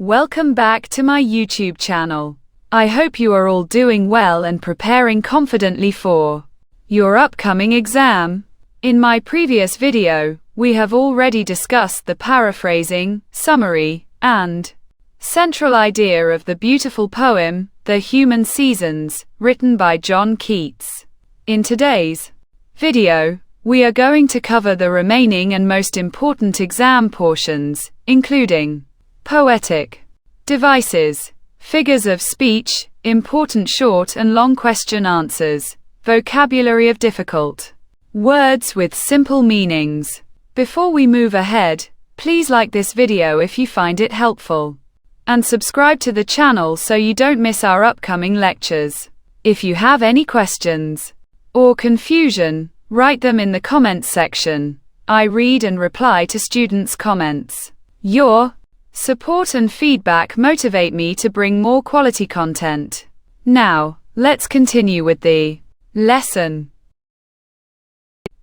Welcome back to my YouTube channel. I hope you are all doing well and preparing confidently for your upcoming exam. In my previous video, we have already discussed the paraphrasing, summary, and central idea of the beautiful poem, The Human Seasons, written by John Keats. In today's video, we are going to cover the remaining and most important exam portions, including poetic devices, figures of speech, important short and long question answers, vocabulary of difficult words with simple meanings. Before we move ahead, please like this video if you find it helpful, and subscribe to the channel so you don't miss our upcoming lectures. If you have any questions or confusion, write them in the comments section. I read and reply to students' comments. Your support and feedback motivate me to bring more quality content. Now, let's continue with the lesson.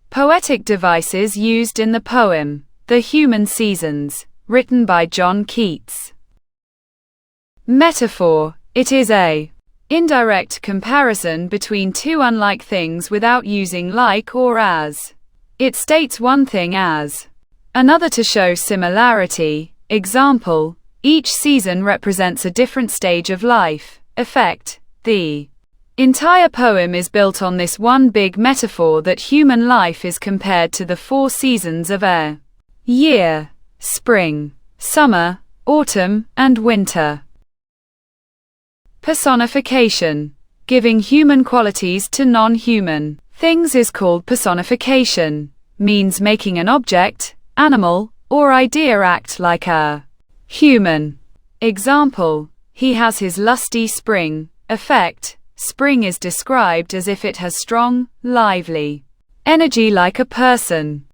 Poetic devices used in the poem, The Human Seasons, written by John Keats. Metaphor. It is a indirect comparison between two unlike things without using like or as. It states one thing as another to show similarity. Example, each season represents a different stage of life. Effect, the entire poem is built on this one big metaphor that human life is compared to the 4 seasons of a year: spring, summer, autumn, and winter. Personification. Giving human qualities to non-human things is called personification. Means making an object, animal, or idea act like a human. Example, he has his lusty spring. Effect, spring is described as if it has strong, lively energy like a person.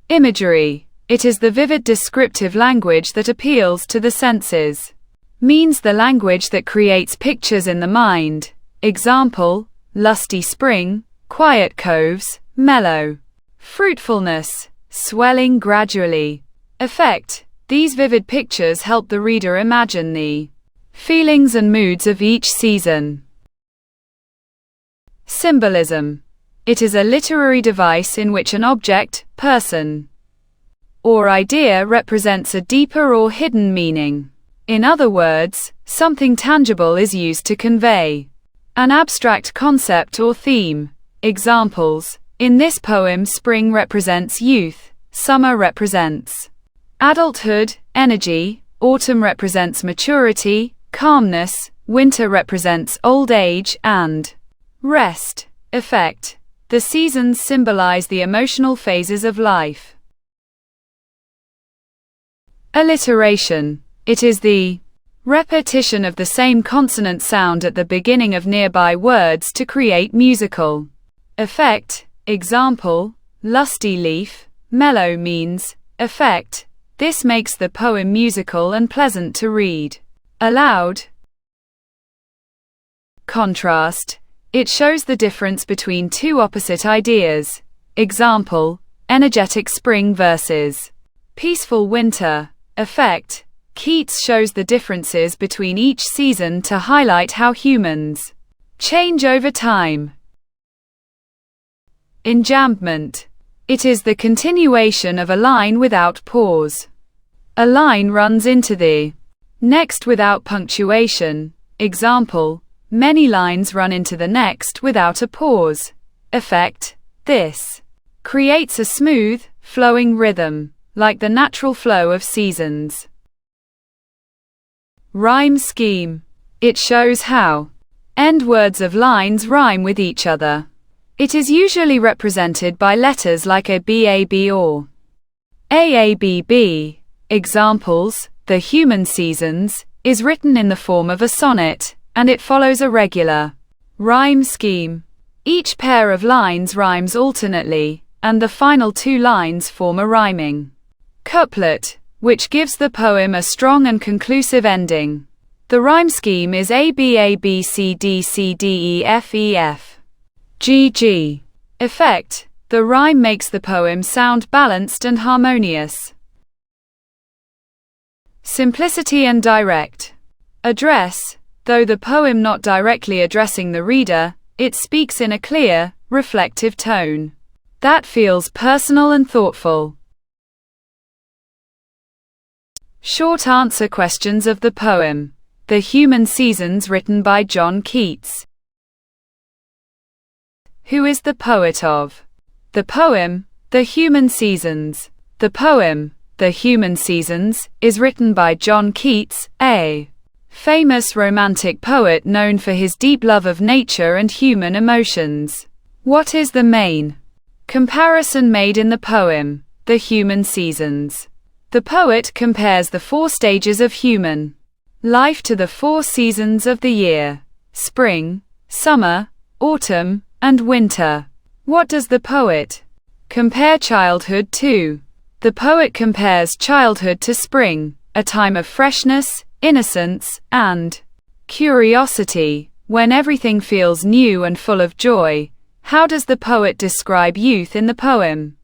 Imagery. It is the vivid descriptive language that appeals to the senses. Means the language that creates pictures in the mind. Example, lusty spring, quiet coves, mellow fruitfulness, swelling gradually. Effect, these vivid pictures help the reader imagine the feelings and moods of each season. Symbolism. It is a literary device in which an object, person, or idea represents a deeper or hidden meaning. In other words, something tangible is used to convey an abstract concept or theme. Examples, in this poem, spring represents youth, summer represents adulthood, energy, autumn represents maturity, calmness, winter represents old age and rest. Effect, the seasons symbolize the emotional phases of life. Alliteration. It is the repetition of the same consonant sound at the beginning of nearby words to create musical effect. Example, lusty leaf, mellow means effect. This makes the poem musical and pleasant to read aloud. Contrast. It shows the difference between two opposite ideas. Example, energetic spring versus peaceful winter. Effect, Keats shows the differences between each season to highlight how humans change over time. Enjambment. It is the continuation of a line without pause. A line runs into the next without punctuation. Example, many lines run into the next without a pause. Effect, this creates a smooth, flowing rhythm, like the natural flow of seasons. Rhyme scheme. It shows how end words of lines rhyme with each other. It is usually represented by letters like a BAB or AABB. Examples, The Human Seasons is written in the form of a sonnet, and it follows a regular rhyme scheme. Each pair of lines rhymes alternately, and the final 2 lines form a rhyming couplet, which gives the poem a strong and conclusive ending. The rhyme scheme is ABABCDCDEFEF. GG. Effect, the rhyme makes the poem sound balanced and harmonious. Simplicity and direct. Address. Though the poem not directly addressing the reader, it speaks in a clear, reflective tone that feels personal and thoughtful. Short answer questions of the poem. The Human Seasons, written by John Keats. Who is the poet of the poem, The Human Seasons? The poem, The Human Seasons, is written by John Keats, a famous romantic poet known for his deep love of nature and human emotions. What is the main comparison made in the poem, The Human Seasons? The poet compares the 4 stages of human life to the 4 seasons of the year: spring, summer, autumn, and winter. What does the poet compare childhood to? The poet compares childhood to spring, a time of freshness, innocence, and curiosity, when everything feels new and full of joy. How does the poet describe youth in the poem?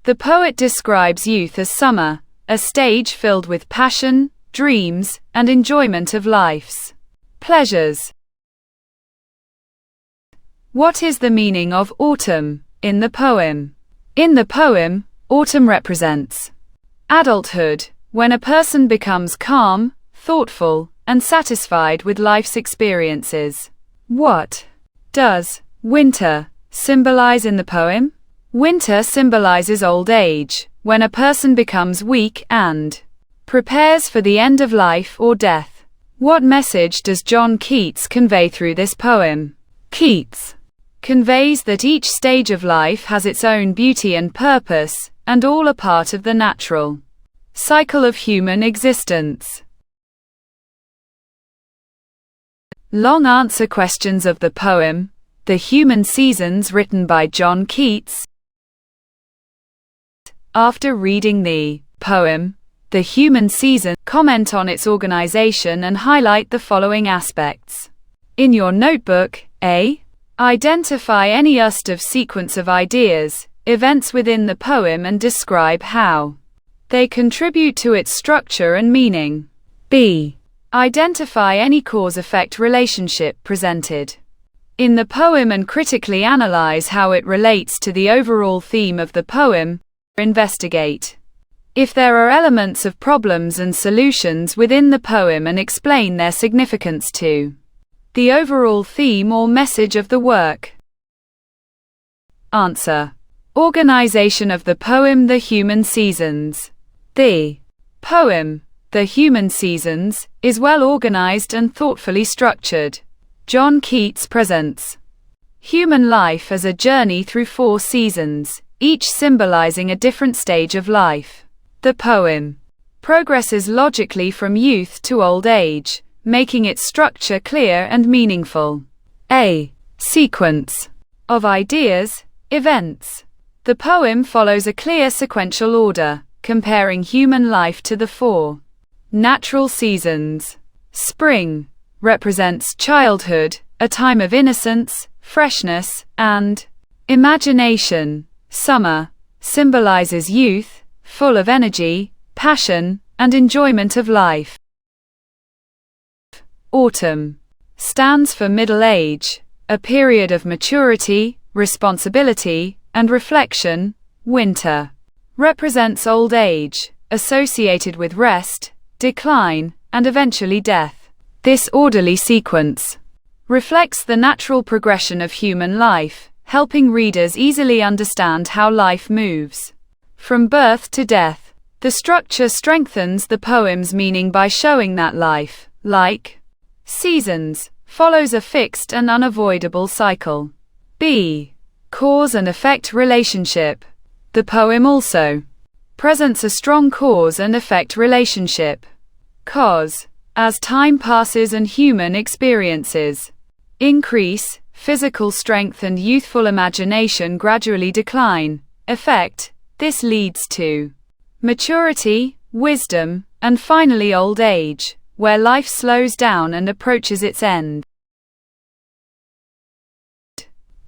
The poet describes youth as summer, a stage filled with passion, dreams, and enjoyment of life's pleasures. What is the meaning of autumn in the poem? In the poem, autumn represents adulthood, when a person becomes calm, thoughtful, and satisfied with life's experiences. What does winter symbolize in the poem? Winter symbolizes old age, when a person becomes weak and prepares for the end of life or death. What message does John Keats convey through this poem? Keats conveys that each stage of life has its own beauty and purpose, and all are part of the natural cycle of human existence. Long answer questions of the poem, The Human Seasons, written by John Keats. After reading the poem, The Human Season, comment on its organization and highlight the following aspects. In your notebook, A. Identify any of sequence of ideas, events within the poem and describe how they contribute to its structure and meaning. B. Identify any cause-effect relationship presented in the poem and critically analyze how it relates to the overall theme of the poem. Investigate if there are elements of problems and solutions within the poem and explain their significance to the overall theme or message of the work. Answer. Organization of the poem The Human Seasons. The poem, The Human Seasons, is well organized and thoughtfully structured. John Keats presents human life as a journey through 4 seasons, each symbolizing a different stage of life. The poem progresses logically from youth to old age, making its structure clear and meaningful. A. Sequence of ideas, events. The poem follows a clear sequential order, comparing human life to the 4 natural seasons. Spring represents childhood, a time of innocence, freshness, and imagination. Summer symbolizes youth, full of energy, passion, and enjoyment of life. Autumn stands for middle age, a period of maturity, responsibility, and reflection. Winter represents old age, associated with rest, decline, and eventually death. This orderly sequence reflects the natural progression of human life, helping readers easily understand how life moves from birth to death. The structure strengthens the poem's meaning by showing that life, like seasons, follows a fixed and unavoidable cycle. B. Cause and effect relationship. The poem also presents a strong cause and effect relationship. Cause, as time passes and human experiences increase, physical strength and youthful imagination gradually decline. Effect, this leads to maturity, wisdom, and finally old age, where life slows down and approaches its end.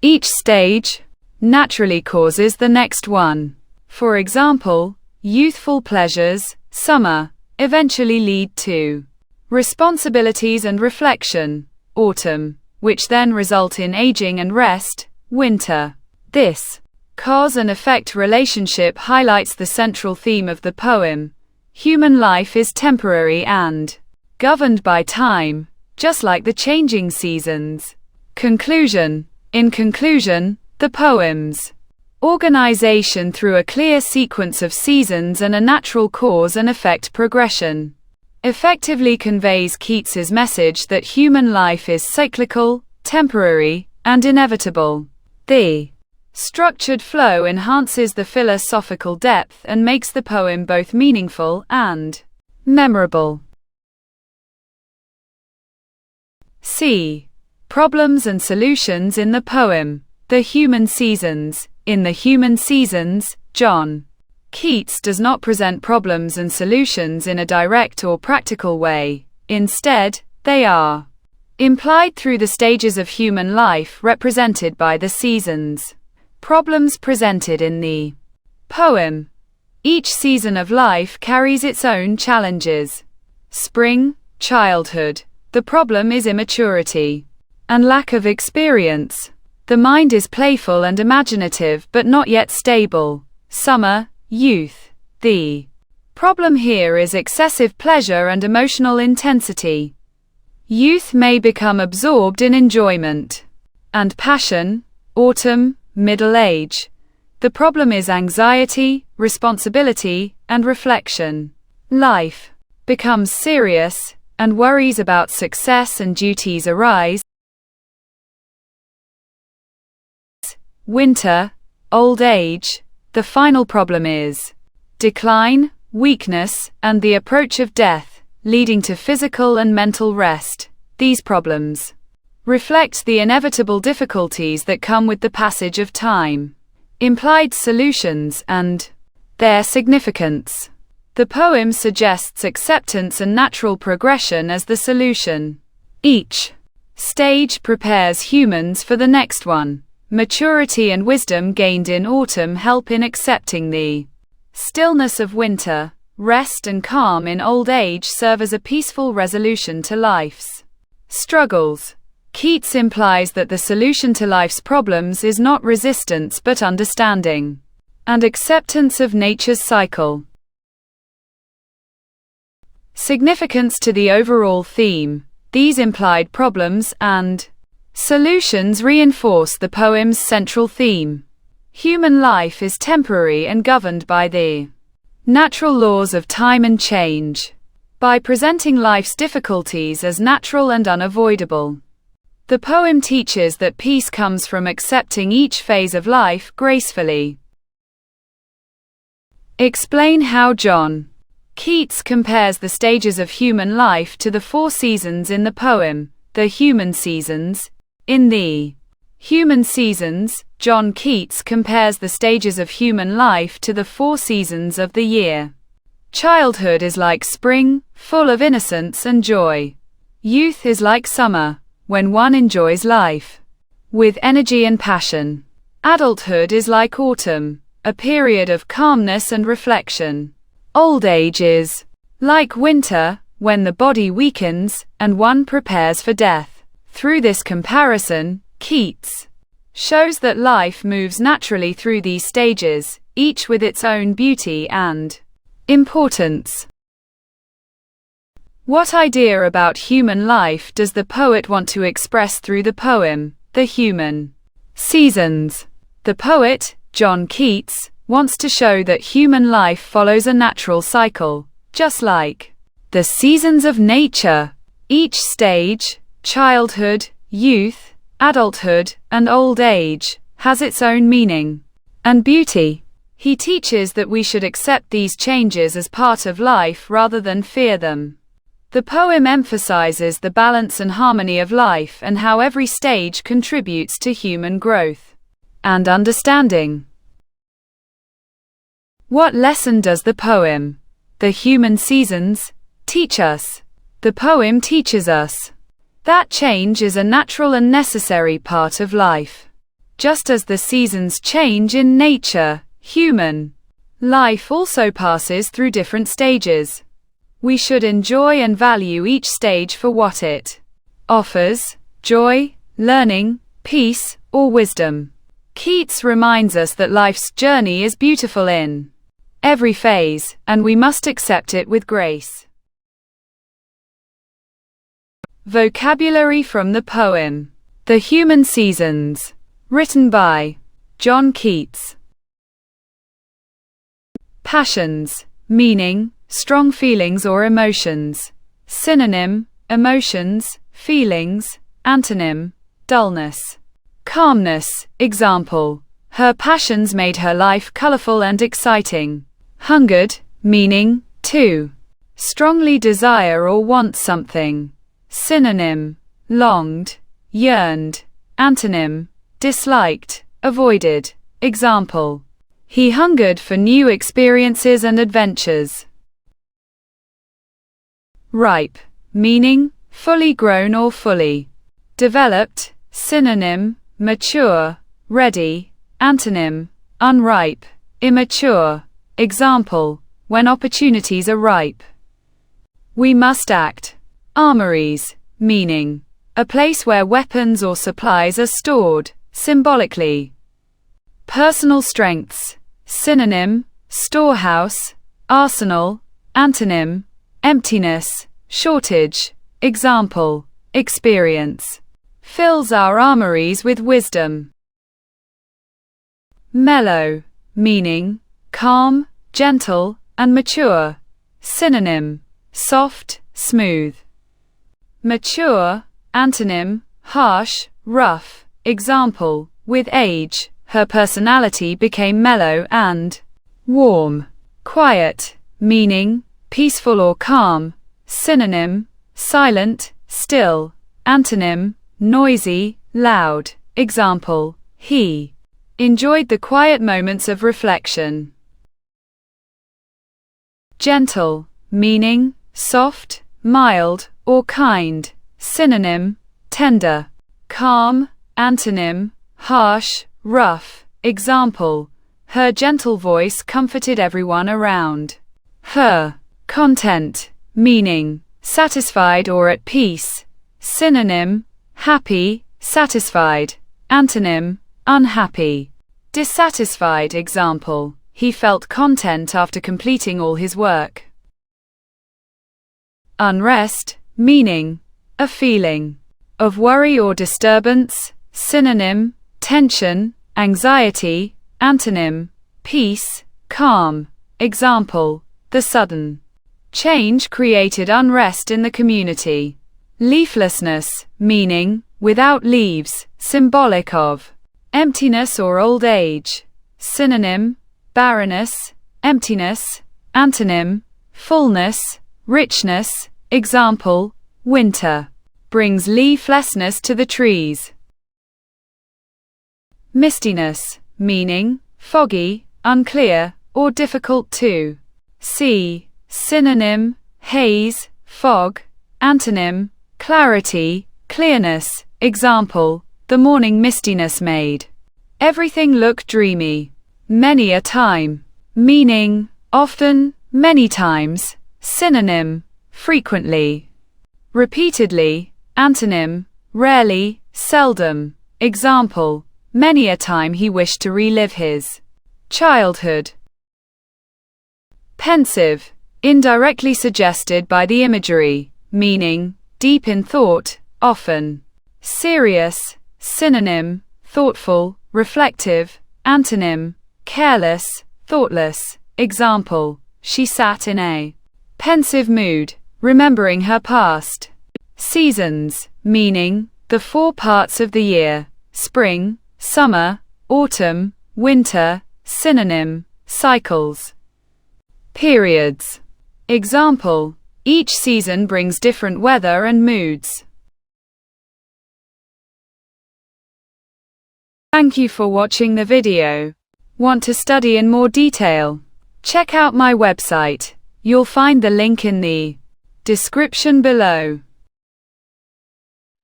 Each stage naturally causes the next one. For example, youthful pleasures, summer, eventually lead to responsibilities and reflection, autumn, which then result in aging and rest, winter. This cause and effect relationship highlights the central theme of the poem. Human life is temporary and governed by time, just like the changing seasons. Conclusion. In conclusion, the poem's organization through a clear sequence of seasons and a natural cause and effect progression effectively conveys Keats's message that human life is cyclical, temporary, and inevitable. The structured flow enhances the philosophical depth and makes the poem both meaningful and memorable. C. Problems and solutions in the poem. The human seasons. In the human seasons, John Keats does not present problems and solutions in a direct or practical way. Instead, they are implied through the stages of human life represented by the seasons. Problems presented in the poem. Each season of life carries its own challenges. Spring, childhood. The problem is immaturity and lack of experience. The mind is playful and imaginative but not yet stable. Summer, youth. The problem here is excessive pleasure and emotional intensity. Youth may become absorbed in enjoyment and passion. Autumn, middle age. The problem is anxiety, responsibility, and reflection. Life becomes serious, and worries about success and duties arise. Winter, old age. The final problem is decline, weakness, and the approach of death, leading to physical and mental rest. These problems reflect the inevitable difficulties that come with the passage of time. Implied solutions and their significance. The poem suggests acceptance and natural progression as the solution. Each stage prepares humans for the next one. Maturity and wisdom gained in autumn help in accepting the stillness of winter. Rest and calm in old age serve as a peaceful resolution to life's struggles. Keats implies that the solution to life's problems is not resistance but understanding and acceptance of nature's cycle. Significance to the overall theme. These implied problems and solutions reinforce the poem's central theme. Human life is temporary and governed by the natural laws of time and change. By presenting life's difficulties as natural and unavoidable, the poem teaches that peace comes from accepting each phase of life gracefully. Explain how John Keats compares the stages of human life to the 4 seasons in the poem. The human seasons. In the human seasons, John Keats compares the stages of human life to the 4 seasons of the year. Childhood is like spring, full of innocence and joy. Youth is like summer, when one enjoys life with energy and passion. Adulthood is like autumn, a period of calmness and reflection. Old age is like winter, when the body weakens and one prepares for death. Through this comparison, Keats shows that life moves naturally through these stages, each with its own beauty and importance. What idea about human life does the poet want to express through the poem, The Human Seasons? The poet, John Keats, wants to show that human life follows a natural cycle, just like the seasons of nature. Each stage, childhood, youth, adulthood, and old age, has its own meaning and beauty. He teaches that we should accept these changes as part of life rather than fear them. The poem emphasizes the balance and harmony of life and how every stage contributes to human growth and understanding. What lesson does the poem, The Human Seasons, teach us? The poem teaches us that change is a natural and necessary part of life. Just as the seasons change in nature, human life also passes through different stages. We should enjoy and value each stage for what it offers: joy, learning, peace, or wisdom. Keats reminds us that life's journey is beautiful in every phase, and we must accept it with grace. Vocabulary from the poem The Human Seasons, written by John Keats. Passions, meaning, strong feelings or emotions. Synonym, emotions, feelings. Antonym, dullness. Calmness, example, her passions made her life colorful and exciting. Hungered, meaning, to strongly desire or want something. Synonym, longed, yearned. Antonym, disliked, avoided. Example, he hungered for new experiences and adventures. Ripe, meaning, fully grown or fully developed. Synonym, mature, ready. Antonym, unripe, immature. Example, when opportunities are ripe. We must act. Armories, meaning, a place where weapons or supplies are stored, symbolically. Personal strengths. Synonym, storehouse, arsenal. Antonym, emptiness, shortage. Example, experience. Fills our armories with wisdom. Mellow, meaning, calm, gentle, and mature. Synonym, soft, smooth. Mature. Antonym, harsh, rough. Example, with age, her personality became mellow and warm. Quiet, meaning, peaceful or calm. Synonym, silent, still. Antonym, noisy, loud. Example, he enjoyed the quiet moments of reflection. Gentle, meaning, soft, mild, or kind. Synonym, tender. Calm. Antonym, harsh, rough. Example, her gentle voice comforted everyone around her. Content, meaning, satisfied or at peace. Synonym, happy, satisfied. Antonym, unhappy, dissatisfied. Example, he felt content after completing all his work. Unrest, meaning, a feeling of worry or disturbance. Synonym, tension, anxiety. Antonym, peace, calm. Example, the sudden change created unrest in the community. Leaflessness, meaning, without leaves, symbolic of emptiness or old age. Synonym, barrenness, emptiness. Antonym, fullness, richness. Example, winter brings leaflessness to the trees. Mistiness, meaning, foggy, unclear, or difficult to see. Synonym, haze, fog. Antonym, clarity, clearness. Example, the morning mistiness made everything look dreamy. Many a time, meaning, often, many times. Synonym, frequently, repeatedly. Antonym, rarely, seldom. Example, many a time he wished to relive his childhood. Pensive, indirectly suggested by the imagery, meaning, deep in thought, often serious. Synonym, thoughtful, reflective. Antonym, careless, thoughtless. Example, she sat in a pensive mood, remembering her past. Seasons, meaning, the 4 parts of the year: spring, summer, autumn, winter. Synonym, cycles. Periods. Example, each season brings different weather and moods. Thank you for watching the video. Want to study in more detail? Check out my website. You'll find the link in the description below.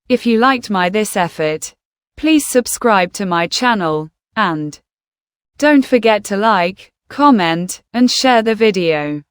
If you liked this effort, please subscribe to my channel, and don't forget to like, comment, and share the video.